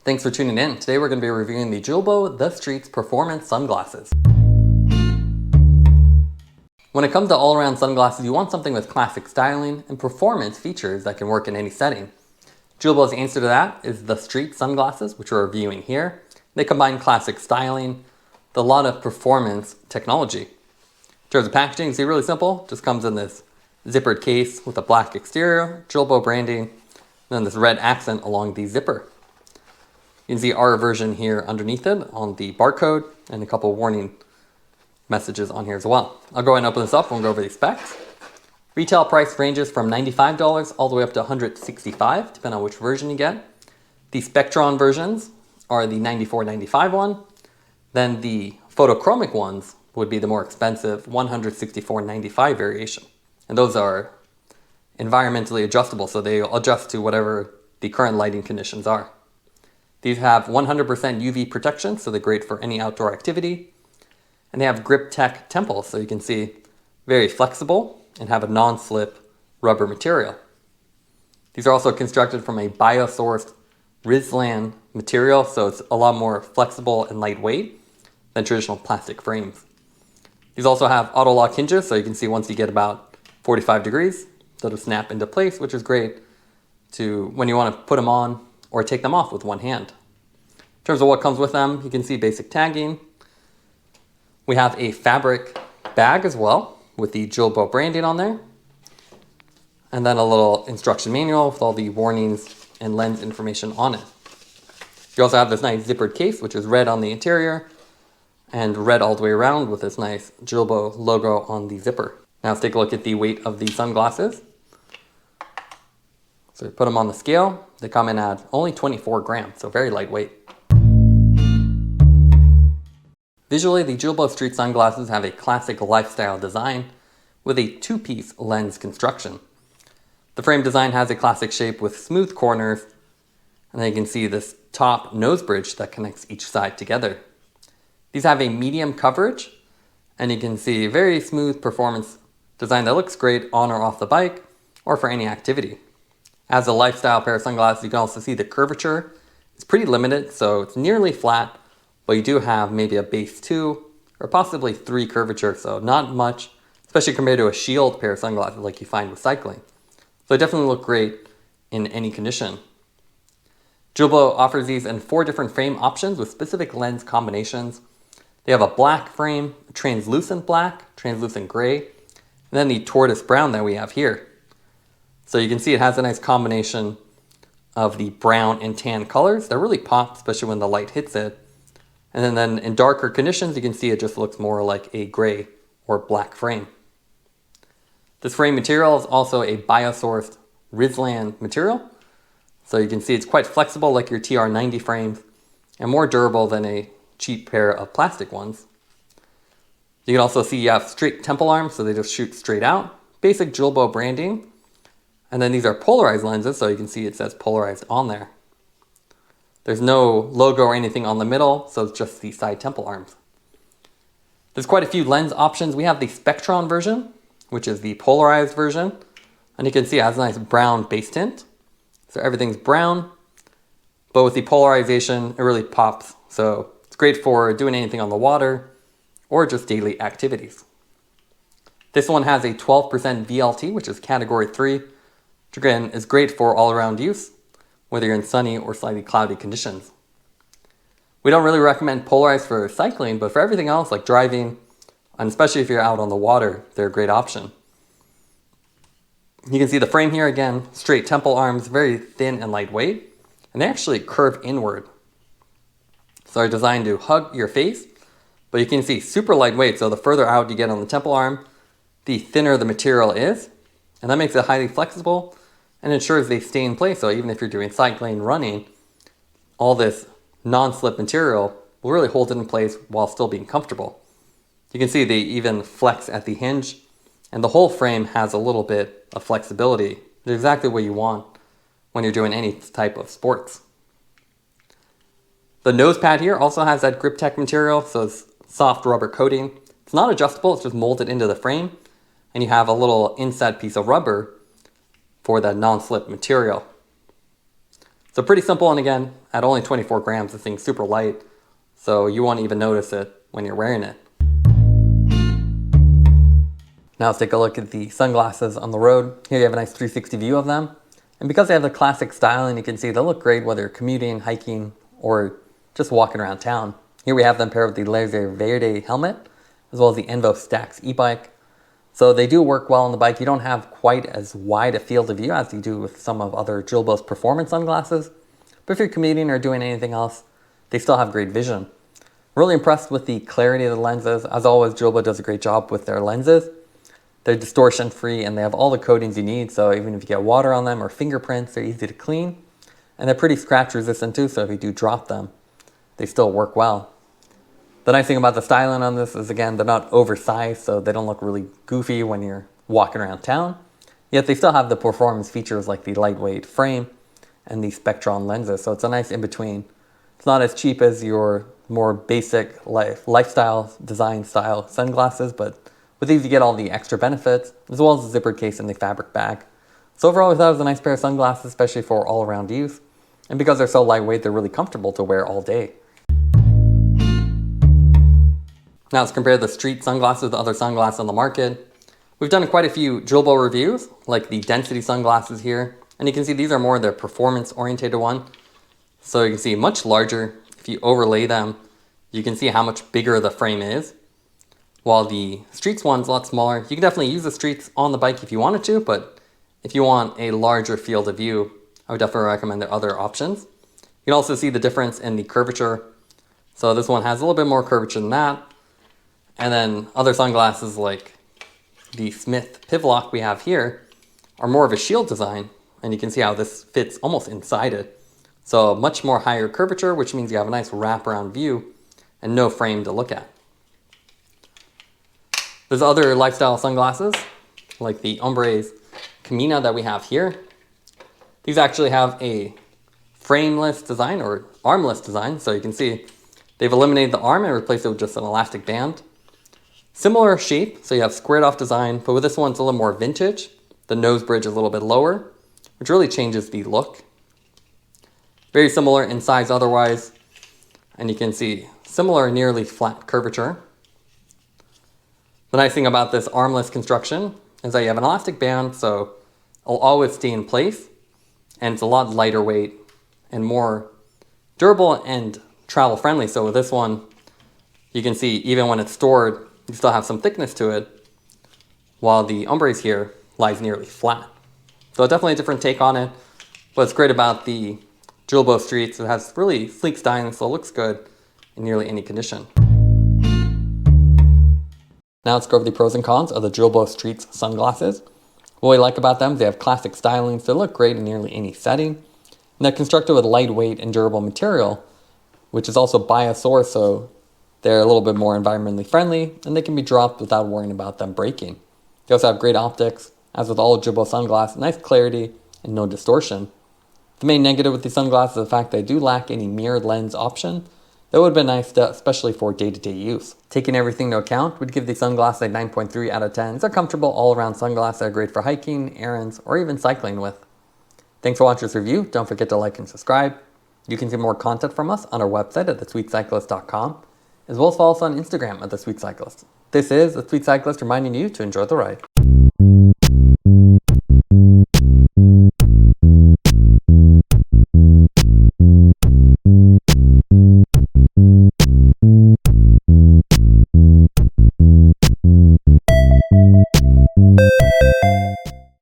Thanks for tuning in. Today we're going to be reviewing the Julbo Streets Performance Sunglasses. When it comes to all-around sunglasses, you want something with classic styling and performance features that can work in any setting. Julbo's answer to that is the Street sunglasses, which we're reviewing here. They combine classic styling with a lot of performance technology. In terms of packaging, you see, really simple. Just comes in this zippered case with a black exterior, Julbo branding, and then this red accent along the zipper. You can see our version here underneath it on the barcode and a couple warning messages on here as well. I'll go ahead and open this up and we'll go over the specs. Retail price ranges from $95 all the way up to $165, depending on which version you get. The Spectron versions are the $94.95 one. Then the photochromic ones would be the more expensive $164.95 variation. And those are environmentally adjustable, so they adjust to whatever the current lighting conditions are. These have 100% UV protection, so they're great for any outdoor activity. And they have Grip Tech temples, so you can see very flexible and have a non-slip rubber material. These are also constructed from a biosourced Rilsan material, so it's a lot more flexible and lightweight than traditional plastic frames. These also have auto lock hinges, so you can see once you get about 45 degrees, they'll snap into place, which is great to when you want to put them on or take them off with one hand. In terms of what comes with them, you can see basic tagging. We have a fabric bag as well with the Julbo branding on there. And then a little instruction manual with all the warnings and lens information on it. You also have this nice zippered case, which is red on the interior and red all the way around with this nice Julbo logo on the zipper. Now let's take a look at the weight of the sunglasses. So we put them on the scale. They come in at only 24 grams, so very lightweight. Visually, the Julbo Street sunglasses have a classic lifestyle design with a two-piece lens construction. The frame design has a classic shape with smooth corners, and then you can see this top nose bridge that connects each side together. These have a medium coverage, and you can see very smooth performance design that looks great on or off the bike or for any activity. As a lifestyle pair of sunglasses, you can also see the curvature is pretty limited, so it's nearly flat, but you do have maybe a base 2 or possibly 3 curvature, so not much, especially compared to a shield pair of sunglasses like you find with cycling. So they definitely look great in any condition. Julbo offers these in 4 different frame options with specific lens combinations. They have a black frame, a translucent black, translucent gray, and then the tortoise brown that we have here. So you can see it has a nice combination of the brown and tan colors that really pop, especially when the light hits it. And then in darker conditions, you can see it just looks more like a gray or black frame. This frame material is also a biosourced Rilsan material. So you can see it's quite flexible like your TR90 frames and more durable than a cheap pair of plastic ones. You can also see you have straight temple arms, so they just shoot straight out. Basic Julbo branding. And then these are polarized lenses, so you can see it says polarized on there. There's no logo or anything on the middle, so it's just the side temple arms. There's quite a few lens options. We have the Spectron version, which is the polarized version. And you can see it has a nice brown base tint. So everything's brown, but with the polarization, it really pops. So it's great for doing anything on the water or just daily activities. This one has a 12% VLT, which is category 3, which again is great for all-around use, whether you're in sunny or slightly cloudy conditions. We don't really recommend polarized for cycling, but for everything else like driving, and especially if you're out on the water, they're a great option. You can see the frame here again, straight temple arms, very thin and lightweight, and they actually curve inward. So they're designed to hug your face, but you can see super lightweight, so the further out you get on the temple arm, the thinner the material is, and that makes it highly flexible and ensures they stay in place. So even if you're doing cycling, running, all this non-slip material will really hold it in place while still being comfortable. You can see they even flex at the hinge, and the whole frame has a little bit of flexibility. It's exactly what you want when you're doing any type of sports. The nose pad here also has that Grip Tech material, so it's soft rubber coating. It's not adjustable, it's just molded into the frame, and you have a little inside piece of rubber for that non-slip material. So pretty simple, and again, at only 24 grams, this thing's super light, so you won't even notice it when you're wearing it. Now let's take a look at the sunglasses on the road. Here you have a nice 360 view of them. And because they have the classic styling, you can see they look great whether you're commuting, hiking, or just walking around town. Here we have them paired with the Laser Verde helmet, as well as the Envo Stax e-bike. So they do work well on the bike. You don't have quite as wide a field of view as you do with some of other Julbo's performance sunglasses. But if you're commuting or doing anything else, they still have great vision. Really impressed with the clarity of the lenses. As always, Julbo does a great job with their lenses. They're distortion free and they have all the coatings you need. So even if you get water on them or fingerprints, they're easy to clean. And they're pretty scratch resistant too. So if you do drop them, they still work well. The nice thing about the styling on this is, again, they're not oversized, so they don't look really goofy when you're walking around town. Yet they still have the performance features like the lightweight frame and the Spectron lenses, so it's a nice in-between. It's not as cheap as your more basic lifestyle design style sunglasses, but with these you get all the extra benefits, as well as the zippered case and the fabric bag. So overall, I thought it was a nice pair of sunglasses, especially for all-around use. And because they're so lightweight, they're really comfortable to wear all day. Now let's compare the street sunglasses with other sunglasses on the market. We've done quite a few Julbo reviews, like the density sunglasses here. And you can see these are more the performance-oriented one. So you can see much larger. If you overlay them, you can see how much bigger the frame is. While the streets one's a lot smaller. You can definitely use the streets on the bike if you wanted to, but if you want a larger field of view, I would definitely recommend their other options. You can also see the difference in the curvature. So this one has a little bit more curvature than that. And then other sunglasses like the Smith PivLock we have here are more of a shield design. And you can see how this fits almost inside it. So much more higher curvature, which means you have a nice wraparound view and no frame to look at. There's other lifestyle sunglasses like the Ombraz Cammina that we have here. These actually have a frameless design or armless design. So you can see they've eliminated the arm and replaced it with just an elastic band. Similar shape, so you have squared off design, but with this one it's a little more vintage. The nose bridge is a little bit lower, which really changes the look. Very similar in size otherwise, and you can see similar nearly flat curvature. The nice thing about this armless construction is that you have an elastic band, so it'll always stay in place, and it's a lot lighter weight and more durable and travel friendly. So with this one, you can see even when it's stored, you still have some thickness to it, while the Ombraz here lies nearly flat. So definitely a different take on it. What's great about the Julbo Streets, it has really sleek styling, so it looks good in nearly any condition. Now let's go over the pros and cons of the Julbo Streets sunglasses. What we like about them is they have classic styling, so they look great in nearly any setting. And they're constructed with lightweight and durable material, which is also biosourced, so they're a little bit more environmentally friendly, and they can be dropped without worrying about them breaking. They also have great optics, as with all Julbo sunglasses, nice clarity and no distortion. The main negative with these sunglasses is the fact they do lack any mirrored lens option. That would have been nice, especially for day-to-day use. Taking everything into account, we'd give these sunglasses a 9.3 out of 10. They're comfortable all-around sunglasses that are great for hiking, errands, or even cycling with. Thanks for watching this review. Don't forget to like and subscribe. You can see more content from us on our website at thesweetcyclist.com. as well as follow us on Instagram at The Sweet Cyclist. This is The Sweet Cyclist reminding you to enjoy the ride.